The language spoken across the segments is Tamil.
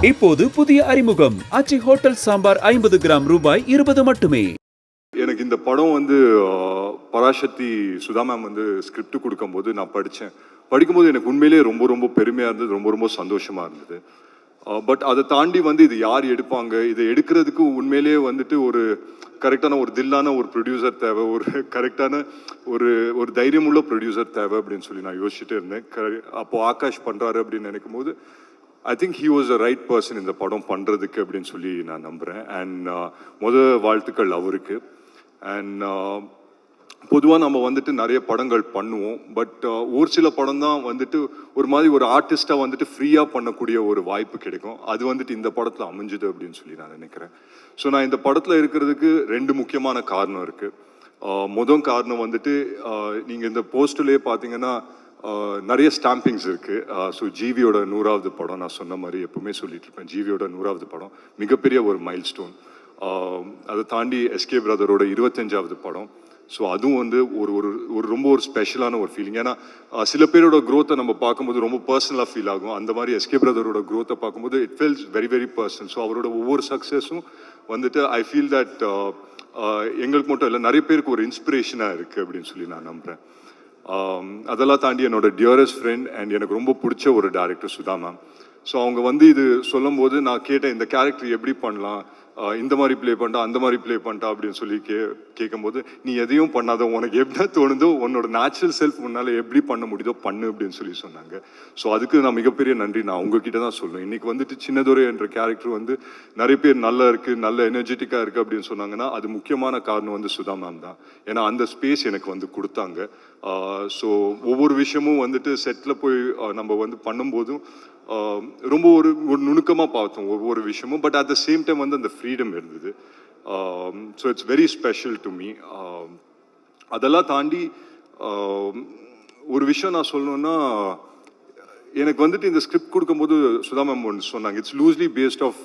இப்போது புதிய அறிமுகம் ஆச்சி ஹோட்டல் சாம்பார் 50 கிராம் ரூபாய் 20 மட்டுமே. எனக்கு இந்த படம் வந்து பராசக்தி சுதா மேம் வந்து ஸ்கிரிப்ட் கொடுக்கும்போது நான் படிக்கும்போது எனக்கு உண்மையிலேயே ரொம்ப ரொம்ப பெருமையாக இருந்தது, ரொம்ப ரொம்ப சந்தோஷமாக இருந்தது. பட் அதை தாண்டி வந்து இது யார் எடுப்பாங்க, இதை எடுக்கிறதுக்கு உண்மையிலேயே வந்துட்டு ஒரு கரெக்டான ஒரு தில்லான ஒரு ப்ரொடியூசர் தேவை, ஒரு கரெக்டான ஒரு ஒரு தைரியமுள்ள ப்ரொடியூசர் தேவை அப்படின்னு சொல்லி நான் யோசிச்சுட்டே இருந்தேன். அப்போது ஆகாஷ் பண்ணுறாரு அப்படின்னு நினைக்கும் போது I think he was a right person இந்த படம் பண்ணுறதுக்கு அப்படின்னு சொல்லி நான் நம்புகிறேன். அண்ட் வாழ்த்துக்கள் அவருக்கு. அண்ட் பொதுவாக நம்ம வந்துட்டு நிறைய படங்கள் பண்ணுவோம், பட் ஒரு சில படம் தான் வந்துட்டு ஒரு மாதிரி ஒரு ஆர்டிஸ்டாக வந்துட்டு ஃப்ரீயாக பண்ணக்கூடிய ஒரு வாய்ப்பு கிடைக்கும். அது வந்துட்டு இந்த படத்தில் அமைஞ்சுது அப்படின்னு சொல்லி நான் நினைக்கிறேன். ஸோ நான் இந்த படத்தில் இருக்கிறதுக்கு 2 முக்கியமான காரணம் இருக்குது. முதல் காரணம் வந்துட்டு நீங்கள் இந்த போஸ்டர்லேயே பார்த்தீங்கன்னா நிறைய ஸ்டாம்பிங்ஸ் இருக்குது. ஸோ ஜிவியோட 100வது படம், நான் சொன்ன மாதிரி எப்பவுமே சொல்லிட்டு இருப்பேன், ஜிவியோட 100வது படம் மிகப்பெரிய ஒரு மைல் ஸ்டோன். அதை தாண்டி எஸ்கே பிரதரோட 25வது படம். ஸோ அதுவும் வந்து ஒரு ஒரு ஒரு ரொம்ப ஒரு ஸ்பெஷலான ஒரு ஃபீலிங். ஏன்னா சில பேரோட க்ரோத்தை நம்ம பார்க்கும்போது ரொம்ப பர்சனலாக ஃபீல் ஆகும். அந்த மாதிரி எஸ்கே பிரதரோட க்ரோத்தை பார்க்கும்போது it feels very very personal. So அவரோட ஒவ்வொரு சக்ஸஸும் வந்துட்டு ஐ ஃபீல் தட் எங்களுக்கு மட்டும் இல்லை, நிறைய பேருக்கு ஒரு இன்ஸ்பிரேஷனாக இருக்குது அப்படின்னு சொல்லி நான் நம்புகிறேன். அதெல்லாம் தாண்டி என்னோட டியரஸ்ட் ஃப்ரெண்ட் அண்ட் எனக்கு ரொம்ப பிடிச்ச ஒரு டைரக்டர் சுதா மேம். ஸோ அவங்க வந்து இது சொல்லும் போது நான் கேட்டேன், இந்த கேரக்டர் எப்படி பண்ணலாம், இந்த மாதிரி ப்ளே பண்ணிட்டா அந்த மாதிரி ப்ளே பண்ணிட்டா அப்படின்னு சொல்லி கேட்கும்போது, நீ எதையும் பண்ணாத, உனக்கு எப்படி தோணுதோ உன்னோட நேச்சுரல் செல்ஃப் முன்னால் எப்படி பண்ண முடியுதோ பண்ணு அப்படின்னு சொல்லி சொன்னாங்க. ஸோ அதுக்கு நான் மிகப்பெரிய நன்றி நான் உங்ககிட்ட தான் சொல்லுவேன். இன்றைக்கி வந்துட்டு சின்னதுரை என்ற கேரக்டர் வந்து நிறைய பேர் நல்லா இருக்குது, நல்ல எனர்ஜெட்டிக்காக இருக்குது அப்படின்னு சொன்னாங்கன்னா அது முக்கியமான காரணம் வந்து சுதா மேம் தான். ஏன்னா அந்த ஸ்பேஸ் எனக்கு வந்து கொடுத்தாங்க. ஸோ ஒவ்வொரு விஷயமும் வந்துட்டு செட்டில் போய் நம்ம வந்து பண்ணும்போதும் ரொம்ப ஒரு நுணுக்கமாக பார்த்தோம் ஒவ்வொரு விஷயமும். But at the same time வந்து அந்த ஃப்ரீடம் இருந்தது. So it's very special to me. அதெல்லாம் தாண்டி ஒரு விஷயம் நான் சொல்லணுன்னா, எனக்கு வந்துட்டு இந்த ஸ்கிரிப்ட் கொடுக்கும்போது சுதா மேம் ஒன்று சொன்னாங்க, it's loosely based off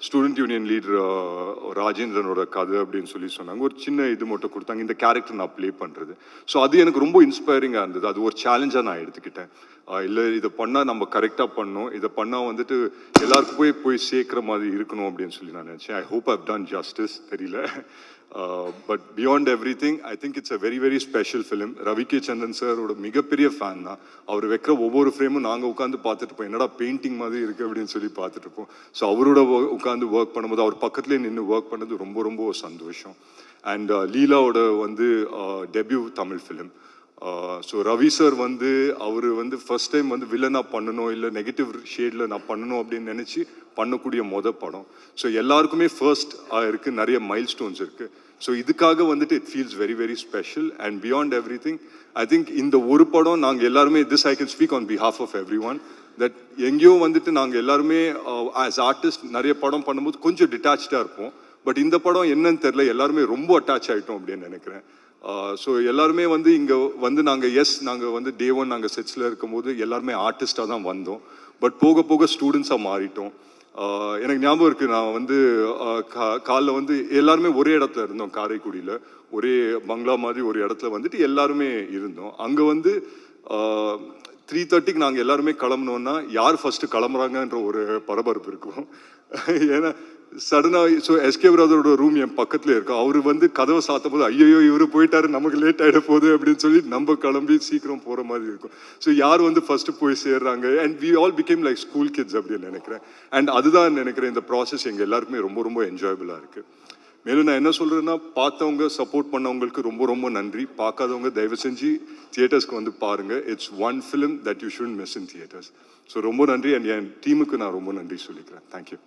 student union leader ராஜேந்திரனோட கதை அப்படின்னு சொல்லி சொன்னாங்க. ஒரு சின்ன இது மட்டும் கொடுத்தாங்க, இந்த கேரக்டர் நான் ப்ளே பண்ணுறது. ஸோ அது எனக்கு ரொம்ப இன்ஸ்பைரிங்காக இருந்தது. அது ஒரு சேலஞ்சாக நான் எடுத்துக்கிட்டேன். இல்லை இதை பண்ணால் நம்ம கரெக்டாக பண்ணணும், இதை பண்ணால் வந்துட்டு எல்லாருக்கும் போய் சேர்க்குற மாதிரி இருக்கணும் அப்படின்னு சொல்லி நான் நினச்சேன். I hope I've done justice, தெரியல. But beyond everything I think it's a very very special film. Ravi K Chandran சாரோட மிகப்பெரிய ஃபேன் தான். அவர் வைக்கிற ஒவ்வொரு ஃப்ரேமும் நாங்கள் உட்காந்து பார்த்துட்டு இருப்போம், என்னடா பெயிண்டிங் மாதிரி இருக்குது அப்படின்னு சொல்லி பார்த்துட்டு இருப்போம். ஸோ அவரோட உட்காந்து ஒர்க் பண்ணும்போது அவர் பக்கத்துலேயே நின்று ஒர்க் பண்ணது ரொம்ப ரொம்ப சந்தோஷம். அண்ட் லீலாவோட வந்து debut Tamil film. So Ravi sir வந்து அவர் வந்து ஃபர்ஸ்ட் டைம் வந்து வில்லனாக பண்ணணும், இல்லை நெகட்டிவ் ஷேடில் நான் பண்ணணும் அப்படின்னு நினச்சி பண்ணக்கூடிய படம். ஸோ எல்லாருக்குமே ஃபர்ஸ்ட் இருக்குது, நிறைய மைல் ஸ்டோன்ஸ் இருக்குது. ஸோ இதுக்காக வந்துட்டு it feels very very special. And beyond everything I think இந்த ஒரு படம் நாங்கள் எல்லாருமே, this I can speak on behalf of everyone, that எங்கேயோ வந்துட்டு நாங்கள் எல்லாருமே ஆஸ் ஆர்டிஸ்ட் நிறைய படம் பண்ணும்போது கொஞ்சம் டிட்டாச்சாக இருப்போம். பட் இந்த படம் என்னன்னு தெரில, எல்லாருமே ரொம்ப அட்டாச் ஆகிட்டோம் அப்படின்னு நினைக்கிறேன். ஸோ எல்லாருமே வந்து இங்கே வந்து நாங்கள் வந்து டே 1 நாங்கள் செட்ஸில் இருக்கும்போது எல்லாருமே ஆர்டிஸ்டாக தான் வந்தோம். பட் போக போக ஸ்டூடெண்ட்ஸாக மாறிட்டோம். எனக்கு ஞாபகம் இருக்குது, நான் வந்து காலைல வந்து எல்லாருமே ஒரே இடத்துல இருந்தோம், காரைக்குடியில் ஒரே பங்களா மாதிரி ஒரு இடத்துல வந்துட்டு எல்லாருமே இருந்தோம். அங்கே வந்து 3:30க்கு நாங்கள் எல்லாருமே கிளம்புனோன்னா யார் ஃபஸ்ட்டு கிளம்புறாங்கன்ற ஒரு பரபரப்பு இருக்கும். ஏன்னா சடனாக ஸோ எஸ்கே பிரதரோட ரூம் என் பக்கத்தில் இருக்கும். அவர் வந்து கதவை சாத்தும் போது ஐயோ இவர் போயிட்டாரு, நமக்கு லேட் ஆகிட போகுது அப்படின்னு சொல்லி நம்ம கிளம்பி சீக்கிரம் போகிற மாதிரி இருக்கும். ஸோ யார் வந்து ஃபஸ்ட்டு போய் சேர்றாங்க, and we all became like school kids அப்படின்னு நினைக்கிறேன். அண்ட் அதுதான் நினைக்கிறேன் இந்த ப்ராசஸ் எங்கள் எல்லாருக்குமே ரொம்ப ரொம்ப என்ஜாயபிளாக இருக்குது. மேலும் நான் என்ன சொல்கிறேன்னா, பார்த்தவங்க சப்போர்ட் பண்ணவங்களுக்கு ரொம்ப ரொம்ப நன்றி. பார்க்காதவங்க தயவு செஞ்சு தியேட்டர்ஸ்க்கு வந்து பாருங்கள். It's one film that you should miss in theatres. So ரொம்ப நன்றி. அண்ட் என் டீமுக்கு நான் ரொம்ப நன்றி சொல்லிக்கிறேன். தேங்க்யூ.